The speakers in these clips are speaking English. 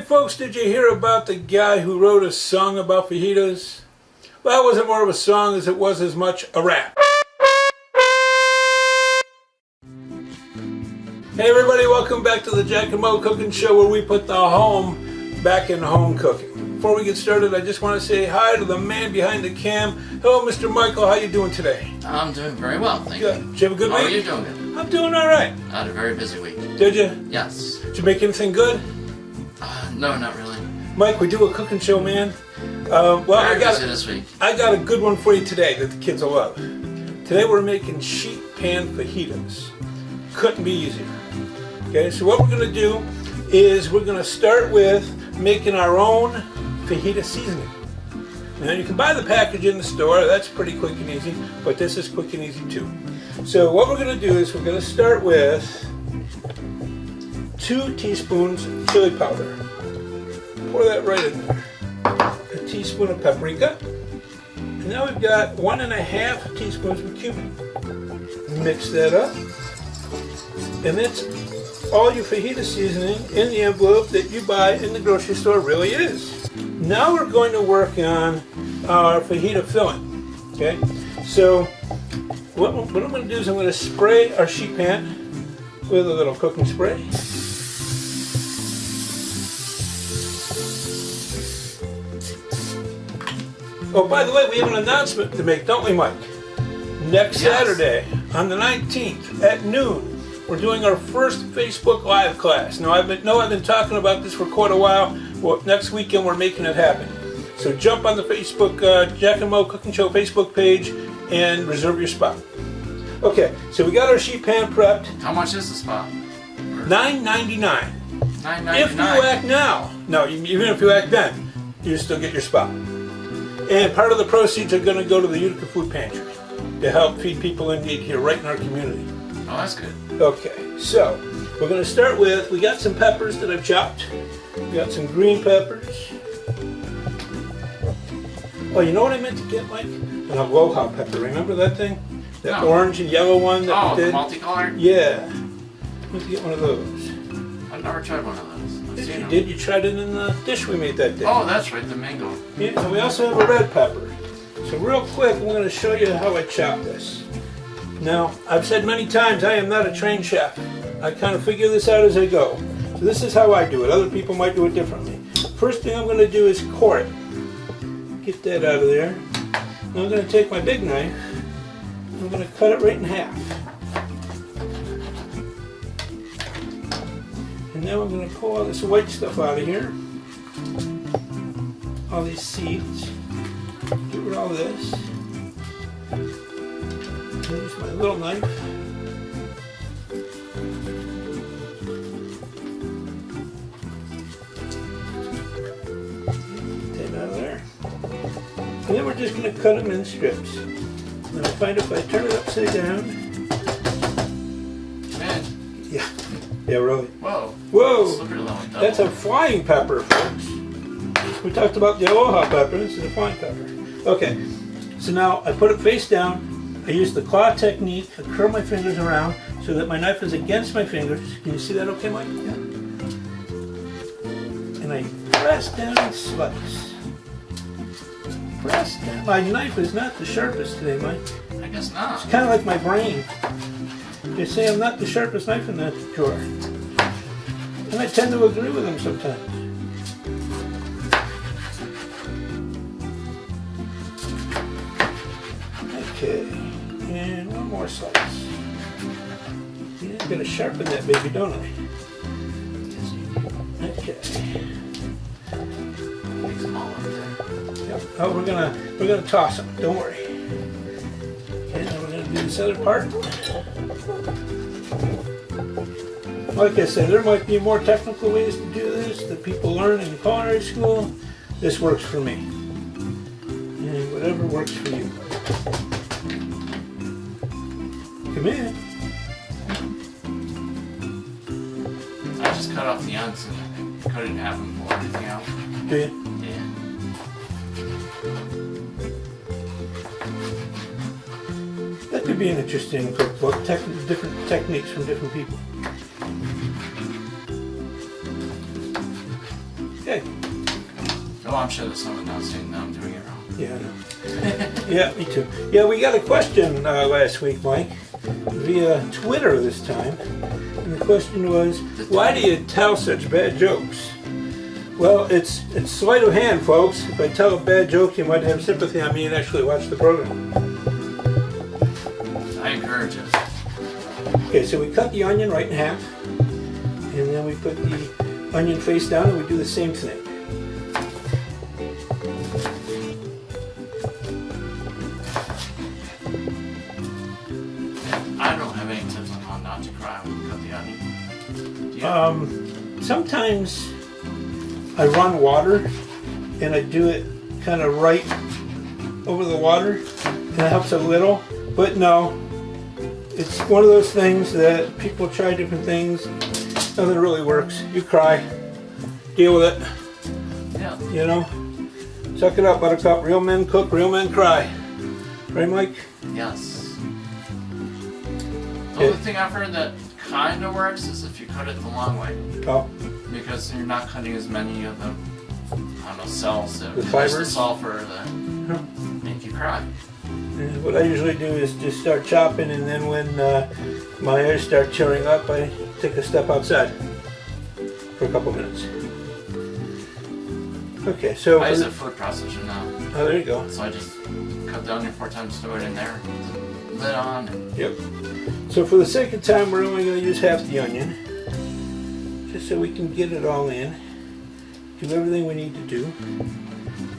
folks, did you hear about the guy who wrote a song about fajitas? Well, it wasn't more of a song as it was as much a rap. Hey everybody, welcome back to the Jack and Mo Cooking Show, where we put the home back in home cooking. Before we get started, I just want to say hi to the man behind the cam. Hello, Mr. Michael. How you doing today? I'm doing very well, thank you. Did you have a good week? How are you doing? I'm doing all right. I had a very busy week. Did you? Yes. Did you make anything good? No, not really. Mike, we do a cooking show, man. Very busy this week. I got a good one for you today that the kids will love. Today we're making sheet pan fajitas. Couldn't be easier. Okay, so what we're going to do is we're going to start with making our own fajita seasoning. Now you can buy the package in the store, that's pretty quick and easy, but this is quick and easy too. So what we're going to do is we're going to start with 2 teaspoons chili powder. Pour that right in there. A teaspoon of paprika. And now we've got 1.5 teaspoons of cumin. Mix that up. And that's all your fajita seasoning in the envelope that you buy in the grocery store really is. Now we're going to work on our fajita filling. Okay? So what I'm going to do is I'm going to spray our sheet pan with a little cooking spray. Oh, by the way, we have an announcement to make, don't we, Mike? Next Saturday, on the 19th at noon, we're doing our first Facebook Live class. Now, I've been talking about this for quite a while. Well, next weekend, we're making it happen. So jump on the Facebook Jack and Mo Cooking Show Facebook page and reserve your spot. Okay, so we got our sheet pan prepped. How much is the spot? $9.99. $9.99. If you act now. No, even if you act then, you still get your spot. And part of the proceeds are going to go to the Utica Food Pantry to help feed people in need here right in our community. Oh, that's good. Okay, so we're going to start with, we got some peppers that I've chopped. We got some green peppers. Oh, you know what I meant to get, Mike? An aloha pepper. Remember that thing? That orange and yellow one that we did? The multicolored? Yeah. I meant to get one of those. I've never tried one of those. Yes, you did. You tried it in the dish we made that day. Oh, that's right, the mango. Yeah, and we also have a red pepper. So real quick, I'm going to show you how I chop this. Now, I've said many times, I am not a trained chef. I kind of figure this out as I go. So this is how I do it. Other people might do it differently. First thing I'm going to do is core it. Get that out of there. Now I'm going to take my big knife. I'm going to cut it right in half. And now I'm going to pull all this white stuff out of here. All these seeds. Get rid of all this. Use my little knife. Take that out of there. And then we're just going to cut them in strips. And I find if I turn it upside down. Man. Yeah. Yeah, really. Whoa. Whoa. That's a flying pepper, folks. We talked about the aloha pepper. This is a flying pepper. Okay. So now I put it face down. I use the claw technique. I curl my fingers around so that my knife is against my fingers. Can you see that okay, Mike? Yeah. And I press down and slice. Press down. My knife is not the sharpest today, Mike. I guess not. It's kind of like my brain. They say I'm not the sharpest knife in that drawer. And I tend to agree with them sometimes. Okay, and one more slice. Yeah, I'm gonna sharpen that baby, don't I? Okay. Make some all over there. Yep. Oh, we're gonna toss them. Don't worry. Okay, now we're gonna do this other part. Like I said, there might be more technical ways to do this that people learn in culinary school. This works for me, and whatever works for you. Come in. I just cut off the ends and cut it in half and pull everything out. Do you? Yeah. That could be an interesting cookbook. Different techniques from different people. okay. Oh, I'm sure there's someone now saying that I'm doing it wrong. Yeah, I know. Yeah, me too. Yeah, we got a question last week, Mike, via Twitter this time. And the question was, why do you tell such bad jokes? Well, it's sleight of hand, folks. If I tell a bad joke, you might have sympathy on me and actually watch the program. I encourage it. Okay, so we cut the onion right in half, and then we put the onion face down, and we do the same thing. I don't have any tips on how not to cry when you cut the onion. Do you? Sometimes I run water, and I do it kind of right over the water, and it helps a little, but no. It's one of those things that people try different things. Nothing really works. You cry. Deal with it. Yeah. You know? Suck it up, buttercup. Real men cook, real men cry. Right, Mike? Yes. The only thing I've heard that kind of works is if you cut it the long way. Oh. Because you're not cutting as many of the, I don't know, cells that The the fibers? sulfur that make you cry. And what I usually do is just start chopping, and then when my ears start tearing up, I take a step outside for a couple minutes. Okay, so... I use a food processor now. Oh, there you go. So I just cut the onion 4 times, throw it in there, lid on. And Yep. So for the sake of time, we're only going to use half the onion, just so we can get it all in. Do everything we need to do.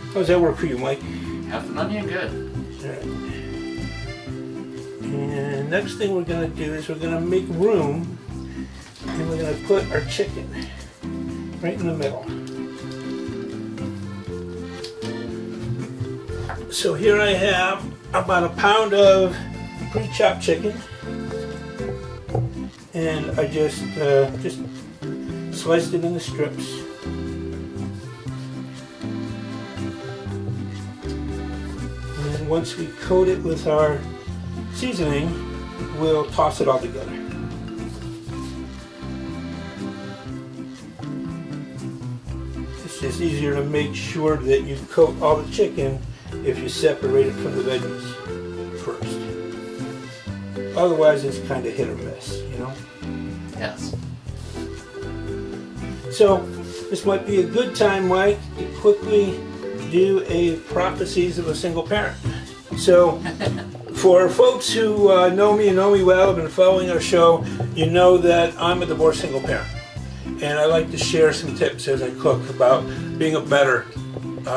How does that work for you, Mike? half an onion, good. All right. And next thing we're going to do is we're going to make room, and we're going to put our chicken right in the middle. So here I have about a pound of pre-chopped chicken, and I just sliced it into strips. And once we coat it with our seasoning, we'll toss it all together. It's just easier to make sure that you coat all the chicken if you separate it from the veggies first. Otherwise, it's kind of hit or miss, you know? Yes. So, this might be a good time, Mike, to quickly do a prophecies of a single parent. So, for folks who know me and know me well, have been following our show, you know that I'm a divorced single parent. And I like to share some tips as I cook about being a better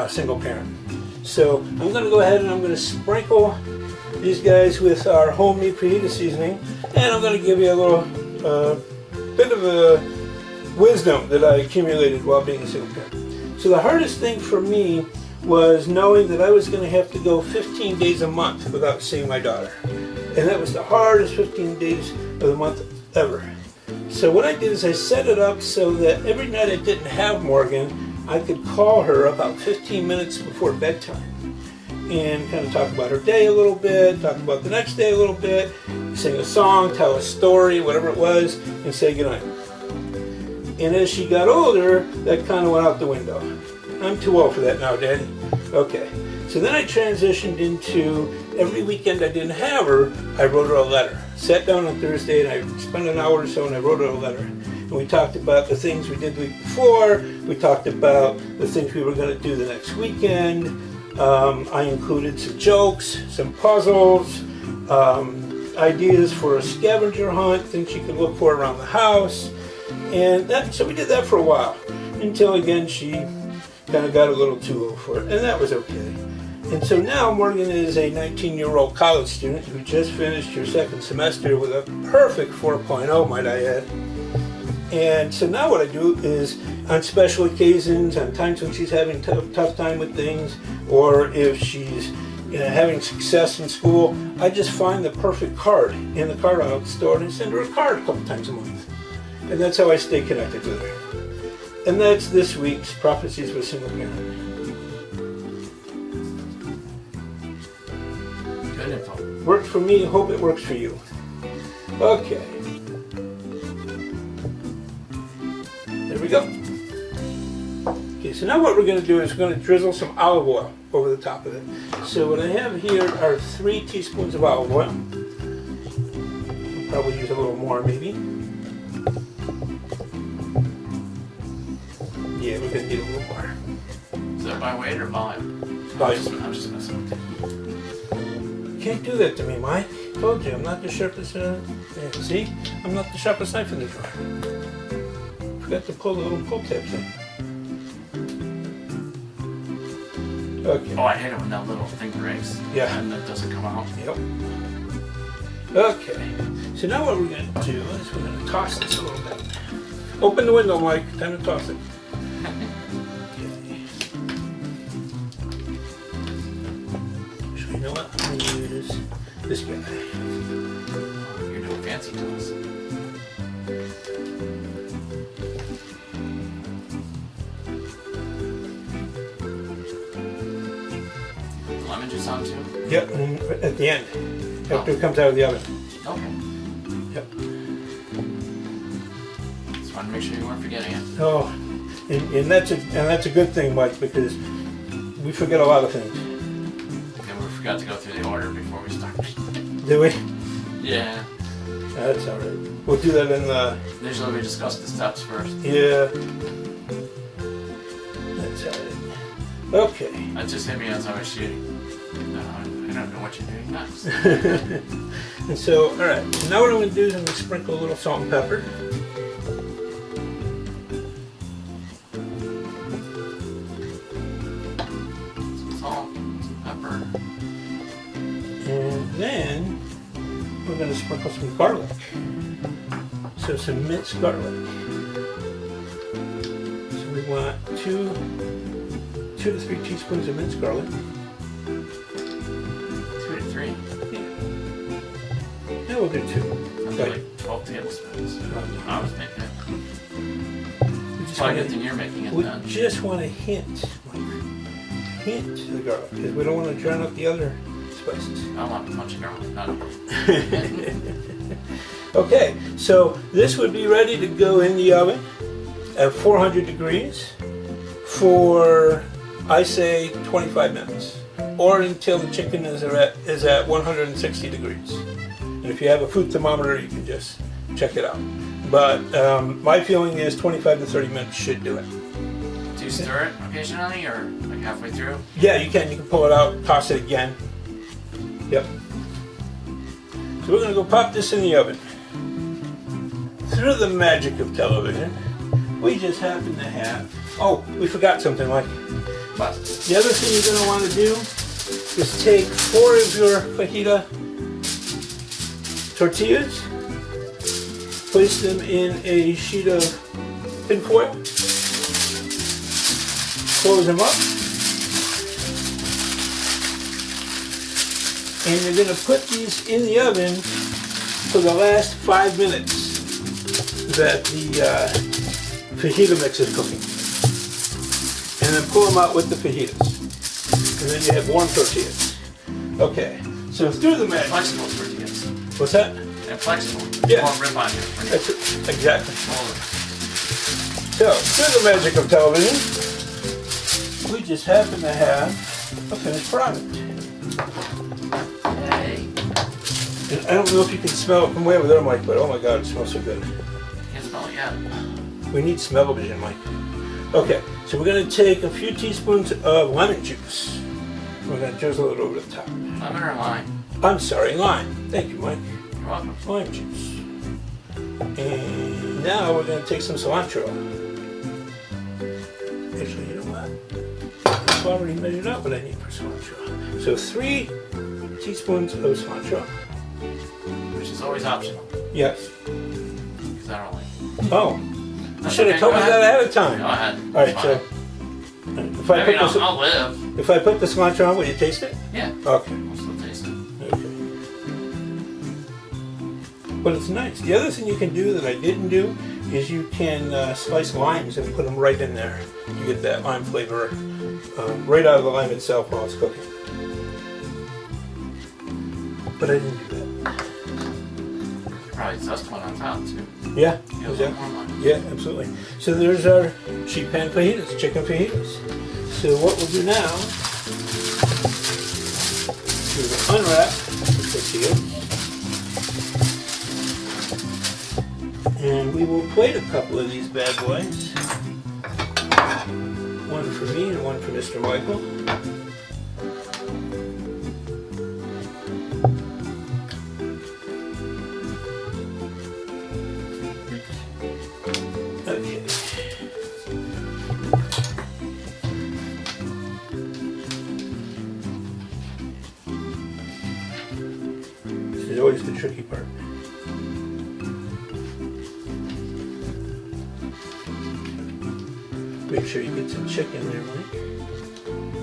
single parent. So I'm going to go ahead and I'm going to sprinkle these guys with our homemade fajita seasoning, and I'm going to give you a little bit of a wisdom that I accumulated while being a single parent. So the hardest thing for me was knowing that I was going to have to go 15 days a month without seeing my daughter. And that was the hardest 15 days of the month ever. So what I did is I set it up so that every night I didn't have Morgan, I could call her about 15 minutes before bedtime and kind of talk about her day a little bit, talk about the next day a little bit, sing a song, tell a story, whatever it was, and say goodnight. And as she got older, that kind of went out the window. I'm too old for that now, Daddy. Okay. So then I transitioned into every weekend I didn't have her, I wrote her a letter. Sat down on Thursday and I spent an hour or so and I wrote her a letter. And we talked about the things we did the week before. We talked about the things we were going to do the next weekend. I included some jokes, some puzzles, ideas for a scavenger hunt, things you could look for around the house. And so we did that for a while. Until again she kind of got a little too old for it. And that was okay. And so now Morgan is a 19-year-old college student who just finished her second semester with a perfect 4.0, might I add. And so now what I do is, on special occasions, on times when she's having tough time with things, or if she's having success in school, I just find the perfect card in the card out the store and send her a card a couple times a month. And that's how I stay connected with her. And that's this week's Prophecies of a Single Parent. Good info. Worked for me, hope it works for you. Okay. There we go. Okay, so now what we're going to do is we're going to drizzle some olive oil over the top of it. So what I have here are 3 teaspoons of olive oil. I'll probably use a little more maybe. Yeah, we're going to need a little more. Is that by weight or volume? Volume. I'm just messing with you. Can't do that to me, Mike. Told you, I'm not the sharpest. Yeah, see? I'm not the sharpest knife in the drawer. Forgot to pull the little pull tabs in. Okay. Oh, I hate it when that little thing breaks. Yeah. And that doesn't come out. Yep. Okay. So now what we're going to do is we're going to toss this a little bit. Open the window, Mike. Time to toss it. So you know what? I'm going to use this guy. You're doing fancy toss. Lemon juice on too? Yep, and at the end, after it comes out of the oven. Okay. Yep. Just wanted to make sure you weren't forgetting it. Oh, and that's a good thing, Mike, because we forget a lot of things. And we forgot to go through the order before we started. Do we? Yeah. That's all right. We'll do that in the. Usually we discuss the steps first. Yeah. That's all right. Okay. That just hit me as I was shooting. No, I don't know what you're doing next. And so, all right. So now what I'm going to do is I'm going to sprinkle a little salt and pepper. Some salt, some pepper. And then we're going to sprinkle some garlic. So some minced garlic. So we want 2 to 3 teaspoons of minced garlic. 2 to 3. Yeah, we'll do 2. That's Right. like 12 tablespoons. I was making it. Just Probably wanna- good thing you're making it We then. just want a hint of the garlic because we don't want to drown out the other spices. I don't want much garlic. Not Okay, so this would be ready to go in the oven at 400 degrees for, I say, 25 minutes, or until the chicken is at 160 degrees. And if you have a food thermometer, you can just check it out. But my feeling is 25 to 30 minutes should do it. Do you stir it occasionally or like halfway through? Yeah, you can pull it out, toss it again. Yep. So we're gonna go pop this in the oven. Through the magic of television, we just happen to have, oh, we forgot something, Mike. But The other thing you're gonna wanna do is take 4 of your fajita tortillas, place them in a sheet of tin foil, close them up, and you're going to put these in the oven for the last 5 minutes that the fajita mix is cooking. And then pull them out with the fajitas. And then you have warm tortillas. Okay, so through the magic. flexible tortillas. What's that? And flexible. Yeah. Won't rip on you. That's it. Exactly. Hold it. So, through the magic of television, we just happen to have a finished product. Hey. And I don't know if you can smell it from way over there, Mike, but oh my God, it smells so good. Can't smell it yet. We need smell-o-vision, Mike. Okay, so we're going to take a few teaspoons of lemon juice. We're going to drizzle it over the top. Lemon or lime? I'm sorry, lime. Thank you, Mike. You're welcome. Lime juice. And now we're going to take some cilantro. Actually, you know what? I've already measured out what I need for cilantro. So 3 teaspoons of cilantro. Which is always optional. Yes. Because I don't like it. Oh, you That's should have okay, told go me ahead. that ahead of time. Go ahead. All right, It's so fine. if I I mean, put the, I'll live. if I put the cilantro on, will you taste it? Yeah. Okay. I'll still taste it. Okay. But it's nice. The other thing you can do that I didn't do is you can slice limes and put them right in there. You get that lime flavor right out of the lime itself while it's cooking. But I didn't do that. You probably zest one on top too. Yeah, Yeah, is that- one more line. yeah, absolutely. So there's our sheet pan fajitas, chicken fajitas. So what we'll do now is we'll unwrap the tortillas, and we will plate a couple of these bad boys. One for me and one for Mr. Michael. Okay. This is always the tricky part. Make sure you get some chicken there, Mike.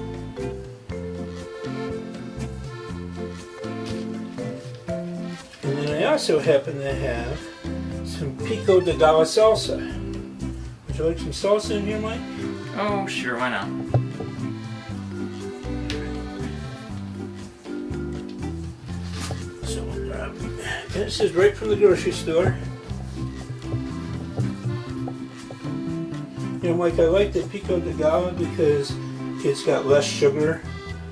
And then I also happen to have some pico de gallo salsa. Would you like some salsa in here, Mike? Oh, sure, why not? So, this is right from the grocery store. You know, Mike, I like the pico de gallo because it's got less sugar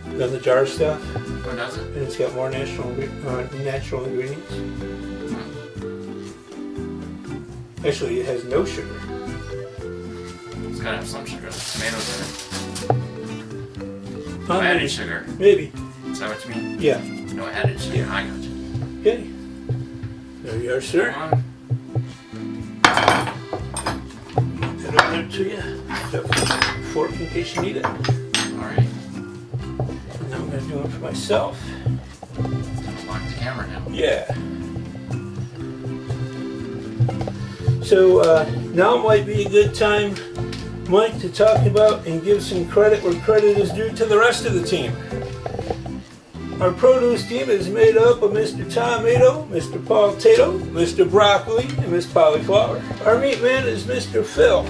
than the jar stuff, Oh, does it? and it's got more natural ingredients. Actually, it has no sugar. It's gotta have some sugar. There's tomatoes in it. No Maybe. added sugar. Maybe. Is that what you mean? Yeah. No added sugar. Yeah. I got you. Okay. There you are, sir. Come on. Put it over there to you. Got a fork in case you need it. Alright. And now I'm going to do it for myself. Lock the camera now. Yeah. So now might be a good time, Mike, to talk about and give some credit where credit is due to the rest of the team. Our produce team is made up of Mr. Tomato, Mr. Paul Tato, Mr. Broccoli, and Miss Cauliflower. Our meat man is Mr. Phil,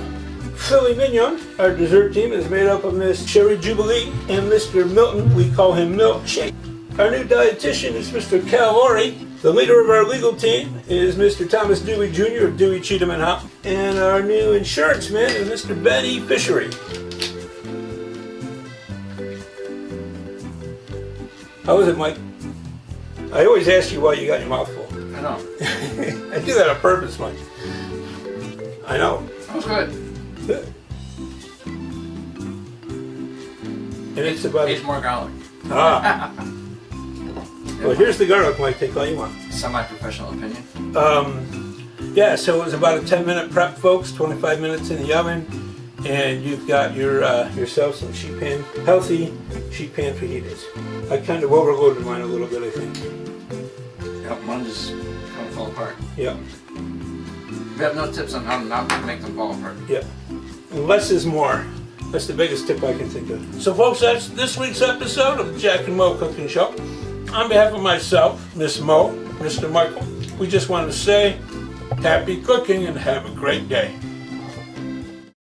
Philly Mignon. Our dessert team is made up of Miss Cherry Jubilee and Mr. Milton. We call him Milkshake. Our new dietitian is Mr. Cal Laurie. The leader of our legal team is Mr. Thomas Dewey Jr. of Dewey, Cheatham and Hop. And our new insurance man is Mr. Ben E. Fishery. How is it, Mike? I always ask you why you got your mouth full. I know. I do that on purpose, Mike. I know. That was good. Good. And it's about... Needs more garlic. Ah. Well, here's the garlic, Mike. Take all you want. Semi-professional opinion. Yeah, so it was about a 10-minute prep, folks. 25 minutes in the oven. And you've got your yourself some healthy sheet pan fajitas. I kind of overloaded mine a little bit, I think. Yep, mine just kind of fall apart. Yeah, We have no tips on how not to make them fall apart. yeah. And less is more. That's the biggest tip I can think of. So, folks, that's this week's episode of the Jack and Mo Cooking Show. On behalf of myself, Miss Mo, Mr. Michael, we just want to say happy cooking and have a great day.